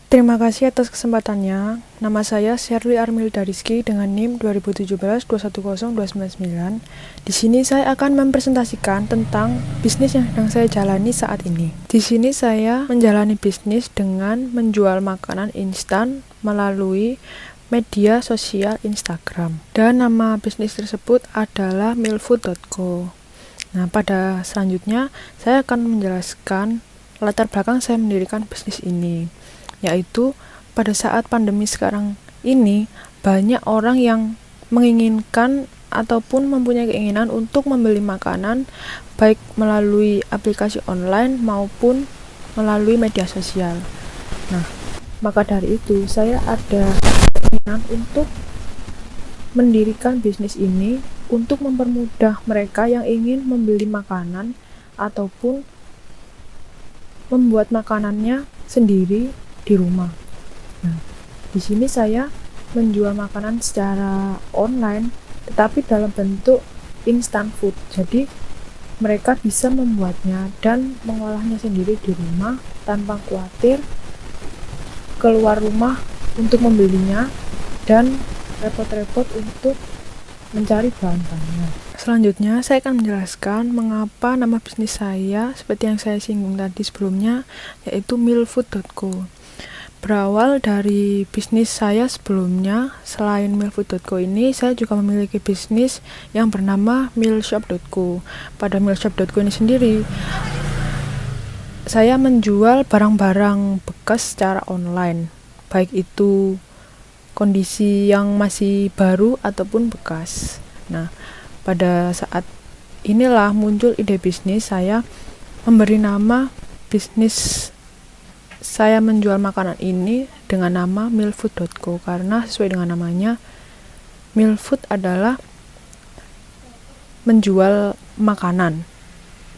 Terima kasih atas kesempatannya. Nama saya Sherly Armilda Rizky dengan NIM 2017-210299. Di sini saya akan mempresentasikan tentang bisnis yang sedang saya jalani saat ini. Di sini saya menjalani bisnis dengan menjual makanan instan melalui media sosial Instagram. Dan nama bisnis tersebut adalah milfood.co. Nah, pada selanjutnya saya akan menjelaskan latar belakang saya mendirikan bisnis ini, yaitu pada saat pandemi sekarang ini banyak orang yang menginginkan ataupun mempunyai keinginan untuk membeli makanan baik melalui aplikasi online maupun melalui media sosial. Nah, maka dari itu saya ada keinginan untuk mendirikan bisnis ini untuk mempermudah mereka yang ingin membeli makanan ataupun membuat makanannya sendiri di rumah. Nah, di sini saya menjual makanan secara online, tetapi dalam bentuk instant food. Jadi mereka bisa membuatnya dan mengolahnya sendiri di rumah tanpa khawatir keluar rumah untuk membelinya dan repot-repot untuk mencari bahan-bahannya. Selanjutnya saya akan menjelaskan mengapa nama bisnis saya seperti yang saya singgung tadi sebelumnya, yaitu milfood.co. Berawal dari bisnis saya sebelumnya, selain milfood.co ini, saya juga memiliki bisnis yang bernama milshop.co. Pada milshop.co ini sendiri, saya menjual barang-barang bekas secara online, baik itu kondisi yang masih baru ataupun bekas. Nah, pada saat inilah muncul ide bisnis. Saya memberi nama bisnis saya menjual makanan ini dengan nama milfood.co karena sesuai dengan namanya, milfood adalah menjual makanan.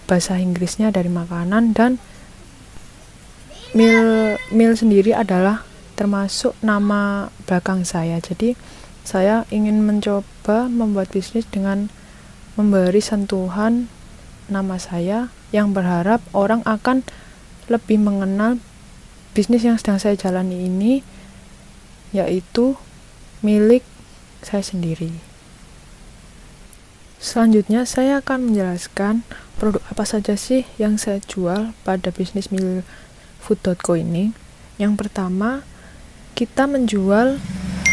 Bahasa Inggrisnya dari makanan, dan mil sendiri adalah termasuk nama belakang saya. Jadi saya ingin mencoba membuat bisnis dengan memberi sentuhan nama saya yang berharap orang akan lebih mengenal bisnis yang sedang saya jalani ini, yaitu milik saya sendiri. Selanjutnya saya akan menjelaskan produk apa saja sih yang saya jual pada bisnis milfood.co ini. Yang pertama, kita menjual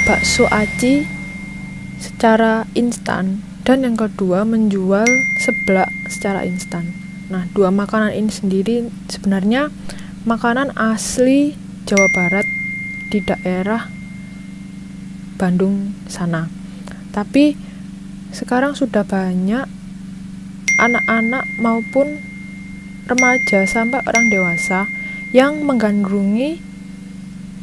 bakso aci secara instan, dan yang kedua menjual seblak secara instan. Nah, dua makanan ini sendiri sebenarnya makanan asli Jawa Barat di daerah Bandung sana. Tapi sekarang sudah banyak anak-anak maupun remaja sampai orang dewasa yang menggandrungi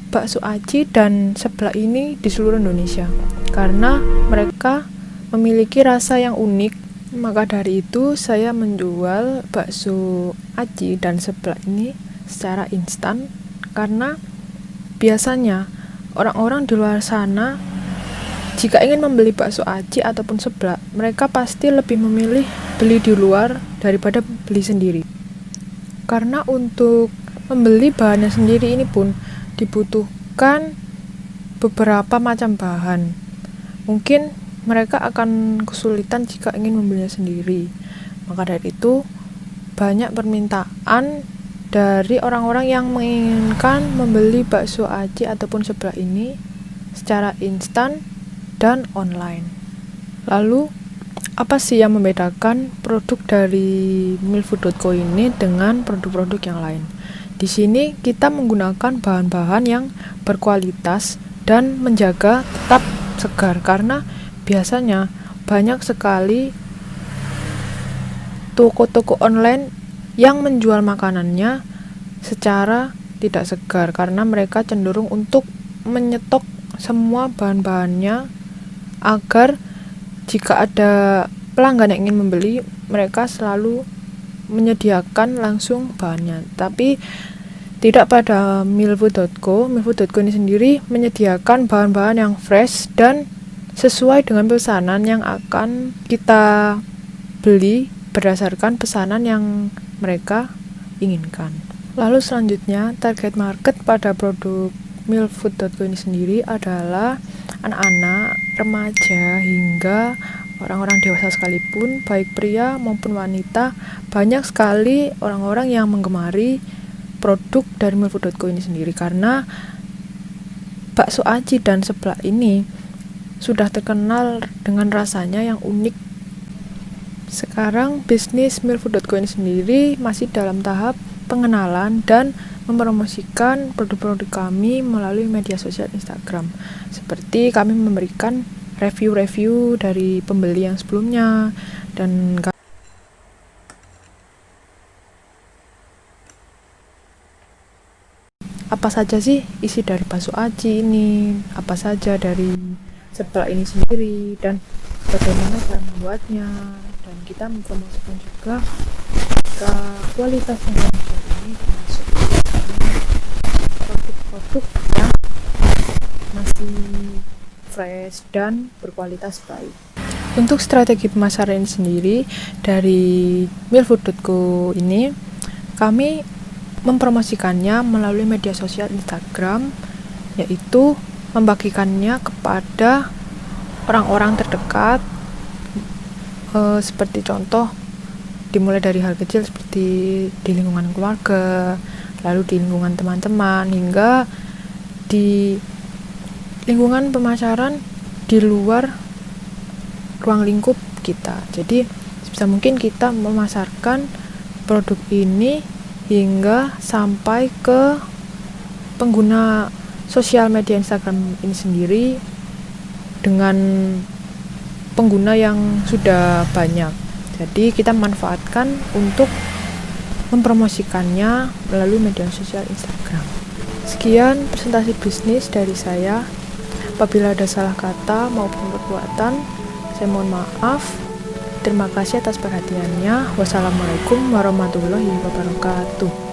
bakso aci dan seblak ini di seluruh Indonesia karena mereka memiliki rasa yang unik. Maka dari itu saya menjual bakso aci dan seblak ini secara instan, karena biasanya orang-orang di luar sana jika ingin membeli bakso aci ataupun seblak, mereka pasti lebih memilih beli di luar daripada beli sendiri. Karena untuk membeli bahannya sendiri ini pun dibutuhkan beberapa macam bahan. Mungkin mereka akan kesulitan jika ingin membelinya sendiri. Maka dari itu banyak permintaan dari orang-orang yang menginginkan membeli bakso aci ataupun seblak ini secara instan dan online. Lalu apa sih yang membedakan produk dari milfood.co ini dengan produk-produk yang lain? Di sini kita menggunakan bahan-bahan yang berkualitas dan menjaga tetap segar, karena biasanya banyak sekali toko-toko online yang menjual makanannya secara tidak segar karena mereka cenderung untuk menyetok semua bahan-bahannya agar jika ada pelanggan yang ingin membeli, mereka selalu menyediakan langsung bahannya. Tapi tidak pada milfood.co. Milfood.co ini sendiri menyediakan bahan-bahan yang fresh dan sesuai dengan pesanan yang akan kita beli berdasarkan pesanan yang mereka inginkan. Lalu selanjutnya, target market pada produk milfood.co ini sendiri adalah anak-anak, remaja, hingga orang-orang dewasa sekalipun, baik pria maupun wanita, banyak sekali orang-orang yang menggemari produk dari milfood.co ini sendiri, karena bakso aci dan seblak ini sudah terkenal dengan rasanya yang unik. Sekarang bisnis milfood.co ini sendiri masih dalam tahap pengenalan dan mempromosikan produk-produk kami melalui media sosial Instagram. Seperti kami memberikan review-review dari pembeli yang sebelumnya, dan apa saja sih isi dari bakso aci ini, apa saja dari seblak ini sendiri, dan bagaimana cara membuatnya. Dan kita mempromosikan juga kualitas yang ini termasuk produk-produk yang masih fresh dan berkualitas baik. Untuk strategi pemasaran sendiri dari milfood.co ini, kami mempromosikannya melalui media sosial Instagram, yaitu membagikannya kepada orang-orang terdekat, seperti contoh dimulai dari hal kecil seperti di lingkungan keluarga, lalu di lingkungan teman-teman, hingga di lingkungan pemasaran di luar ruang lingkup kita. Jadi sebisa mungkin kita memasarkan produk ini hingga sampai ke pengguna sosial media Instagram ini sendiri dengan pengguna yang sudah banyak. Jadi kita manfaatkan untuk mempromosikannya melalui media sosial Instagram. Sekian presentasi bisnis dari saya. Apabila ada salah kata maupun perbuatan, saya mohon maaf. Terima kasih atas perhatiannya. Wassalamualaikum warahmatullahi wabarakatuh.